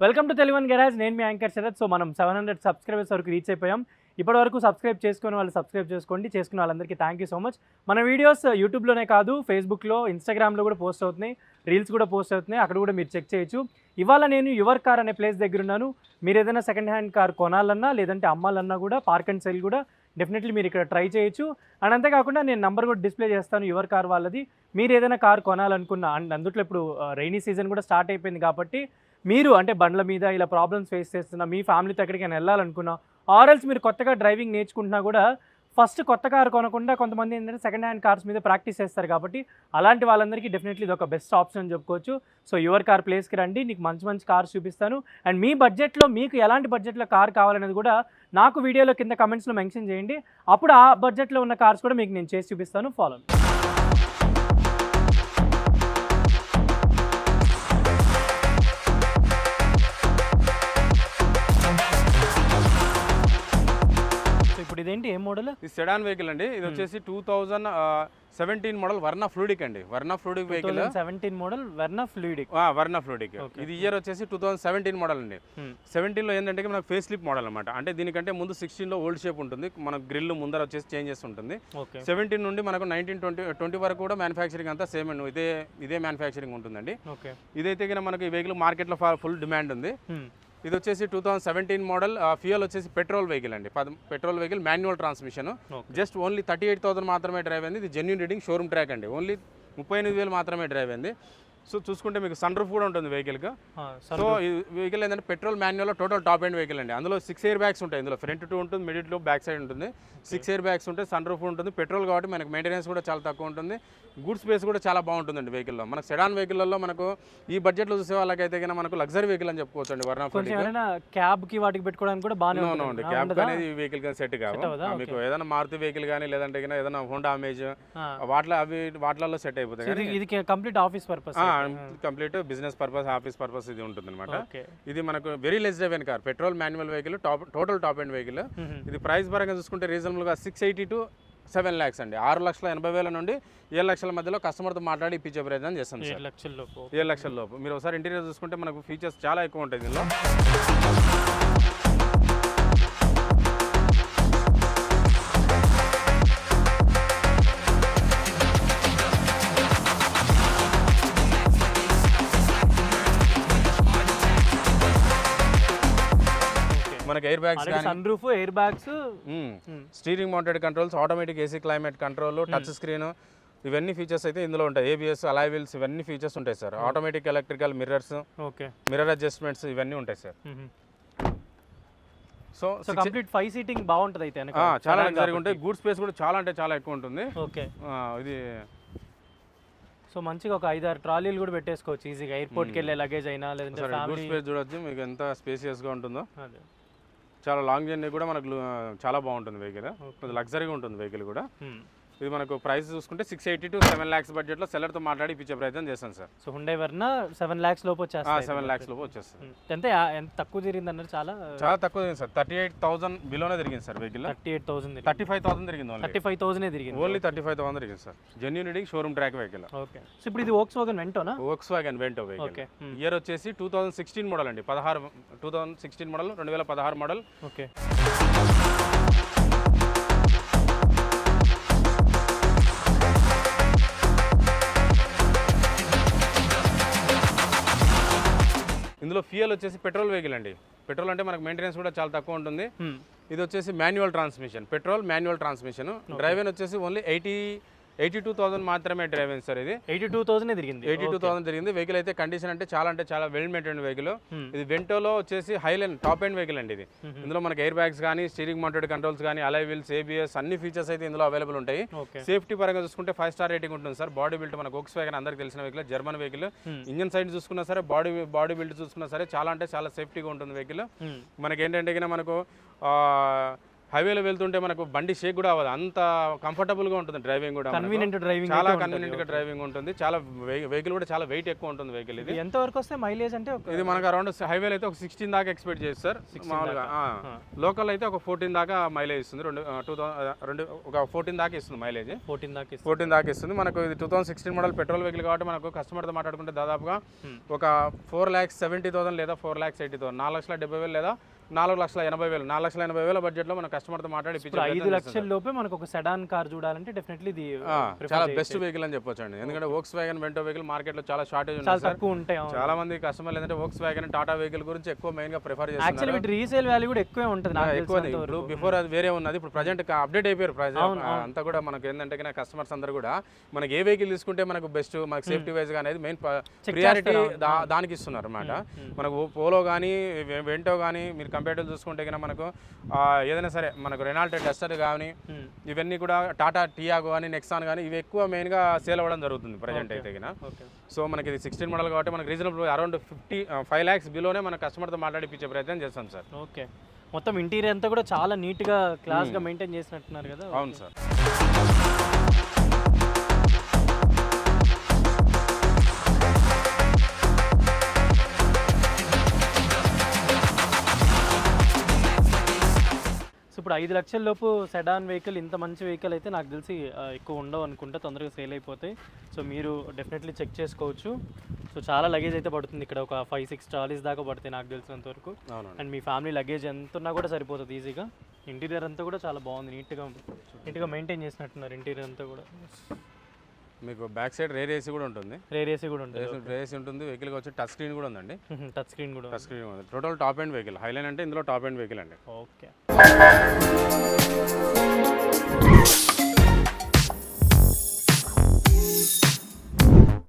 Welcome to Telugu one garage. నేను మీ anchor Sarath. So మనం 700 subscribers వరకు రీచ్ అయిపోయాం. ఇప్పటివరకు సబ్స్క్రైబ్ చేసుకునే వాళ్ళు సబ్స్క్రైబ్ చేసుకోండి. చేసుకున్న వాళ్ళందరికీ థ్యాంక్ యూ సో మచ్. మన వీడియోస్ యూట్యూబ్లోనే కాదు, ఫేస్బుక్లో, ఇన్స్టాగ్రామ్లో కూడా పోస్ట్ అవుతున్నాయి, రీల్స్ కూడా పోస్ట్ అవుతున్నాయి. అక్కడ కూడా మీరు చెక్ చేయొచ్చు. ఇవాళ నేను యువర్ కార్ అనే ప్లేస్ దగ్గర ఉన్నాను. మీరు ఏదైనా సెకండ్ హ్యాండ్ కార్ కొనాలన్నా లేదంటే అమ్మాలన్నా కూడా పార్క్ అండ్ సెల్ కూడా డెఫినెట్లీ మీరు ఇక్కడ ట్రై చేయొచ్చు. అండ్ అంతేకాకుండా నేను నెంబర్ కూడా డిస్ప్లే చేస్తాను యువర్ కార్ వాళ్ళది. మీరు ఏదైనా కార్ కొనాలనుకున్నా, అండ్ అందుట్లో ఇప్పుడు రైనీ సీజన్ కూడా స్టార్ట్ అయిపోయింది కాబట్టి మీరు అంటే బండ్ల మీద ఇలా ప్రాబ్లమ్స్ ఫేస్ చేస్తున్నా, మీ ఫ్యామిలీతో ఎక్కడికైనా వెళ్ళాలనుకున్నా, ఆర్ఎల్స్ మీరు కొత్తగా డ్రైవింగ్ నేర్చుకుంటున్నా కూడా ఫస్ట్ కొత్త కారు కొనకుండా కొంతమంది ఏంటంటే సెకండ్ హ్యాండ్ కార్స్ మీద ప్రాక్టీస్ చేస్తారు కాబట్టి అలాంటి వాళ్ళందరికీ డెఫినెట్లీ ఇది ఒక బెస్ట్ ఆప్షన్ అని చెప్పుకోవచ్చు. సో యువర్ కార్ ప్లేస్కి రండి, నీకు మంచి మంచి కార్స్ చూపిస్తాను. అండ్ మీ బడ్జెట్లో మీకు ఎలాంటి బడ్జెట్లో కార్ కావాలనేది కూడా నాకు వీడియోలో కింద కమెంట్స్లో మెన్షన్ చేయండి. అప్పుడు ఆ బడ్జెట్లో ఉన్న కార్స్ కూడా మీకు నేను చేసి చూపిస్తాను. ఫాలో. ఇప్పుడు ఇదేంటి ఏం మోడల్? ఇది సెడాన్ వెహికల్ అండి. ఇది వచ్చేసి 2017 మోడల్ వర్నా ఫ్లూయిడిక్ అండి. Verna fluidic vehicle 2017 model Verna fluidic. Verna fluidic. ఇది ఇయర్ వచ్చేసి 2017 మోడల్ అండి. 17 లో ఏంటంటే మనకు ఫేస్ లిప్ మోడల్ అనమాట. అంటే దీనికంటే ముందు 16 లో ఓల్డ్ షేప్ ఉంటుంది, మనకు గ్రిల్ ముందర వచ్చేసి చేంజెస్ ఉంటుంది. 17 నుండి మనకు 1920 వరకు కూడా మ్యానుఫ్యాక్చరింగ్ అంతా సేమ్ అండి, ఇదే మ్యానుఫ్యాక్చరింగ్ ఉంటుందండి. ఇదైతే మనకి ఈ వెహికల్ మార్కెట్లో ఫుల్ డిమాండ్ ఉంది. ఇది వచ్చేసి 2017 మోడల్. ఫ్యూయల్ వచ్చేసి పెట్రోల్ వెహికల్ అండి. Petrol vehicle manual transmission. Just only 38,000 మాత్రమే డ్రైవ్ అయింది. ఇది జెన్యూన్ రీడింగ్ షోరూమ్ ట్రాక్ అండి. ఓన్లీ 38,000 మాత్రమే డ్రైవ్ అయింది. సో చూసుకుంటే మీకు సన్ రూఫ్ కూడా ఉంటుంది వెహికల్గా. సో ఈ వెహికల్ ఏంటంటే పెట్రోల్ మాన్యువల్లో టోటల్ టాప్ ఎండ్ వెహికల్ అండి. అందులో 6 ఎయిర్ బ్యాగ్స్ ఉంటాయి. ఇందులో ఫ్రంట్ 2 ఉంటుంది, మిడిల్ 2, బ్యాక్ సైడ్ ఉంటుంది. 6 ఎయిర్ బ్యాగ్స్ ఉంటాయి, సన్ రూఫ్ ఉంటుంది. పెట్రోల్ కాబట్టి మనకు మెయింటెనెన్స్ కూడా చాలా తక్కువ ఉంటుంది. గూడ్స్ స్పేస్ కూడా చాలా బాగుంటుందండి వెహికల్లో. మనకు సెడాన్ వెహికల్లో మనకు ఈ బడ్జెట్లో చూసే వాళ్ళకైతే కన్నా మనకు లగ్జరీ వెహికల్ అని చెప్పుకోవచ్చు అండి. వర్నా క్యాబ్కి వాటికి పెట్టుకోవడానికి కూడా బాగానే ఉంటుంది. క్యాబ్ అనేది ఈ వెహికల్ కానీ సెట్ కాదు. మీకు ఏదైనా మారుతి వెహికల్ కానీ లేదంటే ఏదైనా హోండా అమేజ్ వాటిలలో సెట్ అయిపోతాయి. ఇది complete office purpose, complete business purpose, office purpose ఇది ఉంటుంది అనమాట. ఇది మనకు very less drive car, petrol manual vehicle, total top end vehicle. ఇది ప్రైస్ పరంగా చూసుకుంటే రీజనబుల్ గా 680 to 7 lakhs అండి. 6,80,000 నుండి 7 లక్షల మధ్యలో కస్టమర్తో మాట్లాడి ఇప్పించే ప్రయత్నం చేస్తాం సార్. 7 లక్షల లోపు. మీరు ఒకసారి ఇంటీరియర్ చూసుకుంటే మనకు ఫీచర్స్ చాలా ఎక్కువ ఉంటాయి దీనిలో. మనకి ఎయిర్ బ్యాగ్స్ కానీ, sunroof, air bags, steering mounted controls, automatic AC climate control, touch screen, ఇవన్నీ ఫీచర్స్ అయితే ఇందులో ఉంటాయి. ఏబిఎస్, అలాయ్ వీల్స్, ఇవన్నీ ఫీచర్స్ ఉంటాయి sir. Automatic electrical mirrors, mirror adjustments ఇవన్నీ ఉంటాయి సార్. సో కంప్లీట్ 5 సీటింగ్ బాగుంటుంది అయితే. చాలా లగ్జరీగా ఉంటాయి. గూడ్ స్పేస్ కూడా చాలా అంటే చాలా ఎక్కువ ఉంటుంది. ఇది సో మంచిగా ఒక 5-6 ట్రాలీలు కూడా పెట్టేసుకోవచ్చు ఈజీగా. ఎయిర్పోర్ట్కి వెళ్ళే లగేజ్ అయినా లేదంటే గూడ్ స్పేస్ చూడొచ్చు మీకు ఎంత స్పేసియస్గా ఉంటుందో. చాలా లాంగ్ జర్నీ కూడా మనకు చాలా బాగుంటుంది వెహికల్. కొంచెం లగ్జరీగా ఉంటుంది వెహికల్ కూడా. ఇది మనకు ప్రైస్ చూసుకుంటే 680 to 7 lakhs బడ్జెట్లో సెల్లర్తో మాట్లాడి ఇప్పించే ప్రయత్నం చేస్తాను sir. So Hyundai Verna 7 lakhs లోపు వచ్చేస్తుంది. 7 lakhs లోపు వచ్చేస్తుంది. ఎంత తక్కువ తిరిగింది అన్నారు? చాలా తక్కువ తిరిగింది సార్. 38,000 బిలోనే తిరిగింది సార్ వెహికల్. 35,000 తిరిగింది. 35,000 తిరిగింది. ఓన్లీ 35,000 తిరిగింది sir. Genuine reading showroom track vehicle. Okay. So ఇప్పుడు ఇది వోక్స్వాగన్ వెంటోనా? Volkswagen Vento vehicle. ఇయర్ వచ్చేసి 2016 మోడల్ అండి. 2016 మోడల్, 2016 మోడల్. ఓకే. ఇందులో ఫ్యూయల్ వచ్చేసి పెట్రోల్ వెహికల్ అండి. పెట్రోల్ అంటే మనకు మెయింటెనెన్స్ కూడా చాలా తక్కువ ఉంటుంది. ఇది వచ్చేసి manual transmission, petrol manual transmission. Drive వచ్చేసి ఓన్లీ 82,000 మాత్రమే డ్రైవ్ అయింది సార్. ఇది 82,000 తిరిగింది. 82,000 తిరిగింది. వెహికల్ అయితే కండిషన్ అంటే చాలా వెల్ మెయింటైన్ వెహికల్. ఇది వెంటోలో వచ్చేసి హైలైన్ టాప్ ఎండ్ వెహికల్ అండి. ఇది ఇందులో మనకి ఎయిర్ బ్యాగ్స్ కానీ, స్టీరింగ్ మౌంటెడ్ కంట్రోల్స్ కానీ, అలాయ్ వీల్స్, ఏబిఎస్ అన్ని ఫీచర్స్ అయితే ఇందులో అవైలబుల్ ఉంటాయి. సేఫ్టీ పరంగా చూసుకుంటే 5 star రేటింగ్ ఉంటుంది సార్. బాడీ బిల్ట్ మనకు వోక్స్వాగన్ అందరికి తెలిసిన vehicle, German vehicle. Engine side చూసుకున్నా సరే, బాడీ బిల్ట్ చూసుకున్నా సరే చాలా అంటే చాలా సేఫ్టీగా ఉంటుంది వెహికల్. మనకి ఏంటంటే మనకు హైవేలో వెళ్తుంటే మనకు బండి షేక్ కూడా అవ్వదు, అంత కంఫర్టబుల్గా ఉంటుంది డ్రైవింగ్ కూడా. కన్వీనియంట్ డ్రైవింగ్ చాలా కన్వీనియంట్గా డ్రైవింగ్ ఉంటుంది. చాలా వెహికల్ కూడా చాలా వెయిట్ ఎక్కువ ఉంటుంది వెహికల్. ఇది ఎంత వరకు వస్తే మైలేజ్ అంటే ఇది మనకు అరౌండ్ హైవేలో అయితే ఒక 16 దాకా ఎక్స్పెక్ట్ చేస్తారు సార్. మామూలుగా లోకల్ అయితే ఒక 14 దాకా మైలేజ్ ఇస్తుంది. ఒక 14 దాకా ఇస్తుంది మైలేజ్. 14 దాకా ఇస్తుంది. మనకు ఇది 2016 మోడల్ పెట్రోల్ వెహికల్ కాబట్టి మనకు కస్టమర్తో మాట్లాడుకుంటే దాదాపుగా ఒక 4,70,000 లేదా 4,80,000, 4,70,000 లేదా 4,80,000, 4,80,000 బడ్జెట్లో మన కస్టమర్తో మాట్లాడి 5 లక్షల లోపే మనకు ఒక సెడాన్ కార్ చూడాలంటే డెఫినెట్లీ ఇది చాలా బెస్ట్ వెహికల్ అని చెప్పొచ్చు అండి. ఎందుకంటే వోక్స్ వ్యాగన్ వెంటో వెహికల్ మార్కెట్లో చాలా షార్టేజ్ ఉంది, చాలా తక్కువ ఉంటాయి. చాలా మంది కస్టమర్లు ఏంటంటే వోక్స్ వ్యాగన్ టాటా వెహికల్ గురించి ఎక్కువ మెయిన్ గా ప్రిఫర్ చేస్తారు. యాక్చువల్లీ వీటి రీసేల్ వాల్యూ కూడా ఎక్కువే ఉంటుంది నాకు ఎక్కువ. ఇప్పుడు బిఫోర్ అది వేరే ఉన్నది, ఇప్పుడు ప్రజెంట్ అప్డేట్ అయిపోయారు ప్రైస్ అంతా కూడా. మనకి ఏంటంటే కస్టమర్స్ అందరూ కూడా మనకి ఏ వెహికల్ తీసుకుంటే మనకు బెస్ట్, మనకి సేఫ్టీ వైజ్ గా అనేది మెయిన్ ప్రియారిటీ దానికి ఇస్తున్నారు అనమాట. మనకు పోలో కానీ వెంటో కానీ మీరు కంపేటివ్ చూసుకుంటే కన్నా మనకు ఏదైనా సరే మనకు రెనాల్ట్ డస్టర్ కానీ ఇవన్నీ కూడా టాటా టియాగో కానీ నెక్సాన్ కానీ ఇవి ఎక్కువ మెయిన్గా సేల్ అవ్వడం జరుగుతుంది ప్రజెంట్ అయితే కన్నా. సో మనకి ఇది 16 మోడల్ కాబట్టి మనకి రీజనబుల్ అరౌండ్ 5 lakhs బిలోనే మన కస్టమర్తో మాట్లాడిపించే ప్రయత్నం చేస్తాం సార్. ఓకే, మొత్తం ఇంటీరియర్ అంతా కూడా చాలా నీట్గా క్లాస్గా మెయింటైన్ చేసినట్టున్నారు కదా. అవును సార్. ఇప్పుడు 5 లక్షల లోపు సెడాన్ వెహికల్, ఇంత మంచి వెహికల్ అయితే నాకు తెలిసి ఎక్కువ ఉండవు అనుకుంటా, తొందరగా సేల్ అయిపోతాయి. సో మీరు డెఫినెట్లీ చెక్ చేసుకోవచ్చు. సో చాలా లగేజ్ అయితే పడుతుంది ఇక్కడ, ఒక 5-6 ట్రాలీస్ దాకా పడతాయి నాకు తెలిసినంత వరకు. అండ్ మీ ఫ్యామిలీ లగేజ్ ఎంత ఉన్నా కూడా సరిపోతుంది ఈజీగా. ఇంటీరియర్ అంతా కూడా చాలా బాగుంది, నీట్గా మెయింటైన్ చేసినట్టున్నారు ఇంటీరియర్ అంతా కూడా. మీకు బ్యాక్ సైడ్ రేర్ ఏసీ కూడా ఉంటుంది. రేర్ ఏసీ కూడా ఉంటుంది. రేర్ ఏసీ ఉంటుంది. వెహికల్ వచ్చి టచ్ స్క్రీన్ కూడా ఉందండి. టచ్ స్క్రీన్ కూడా ఉంది. Total top end vehicle. Highline అంటే ఇందులో టాప్ ఎండ్ వెహికల్ అండి. ఓకే.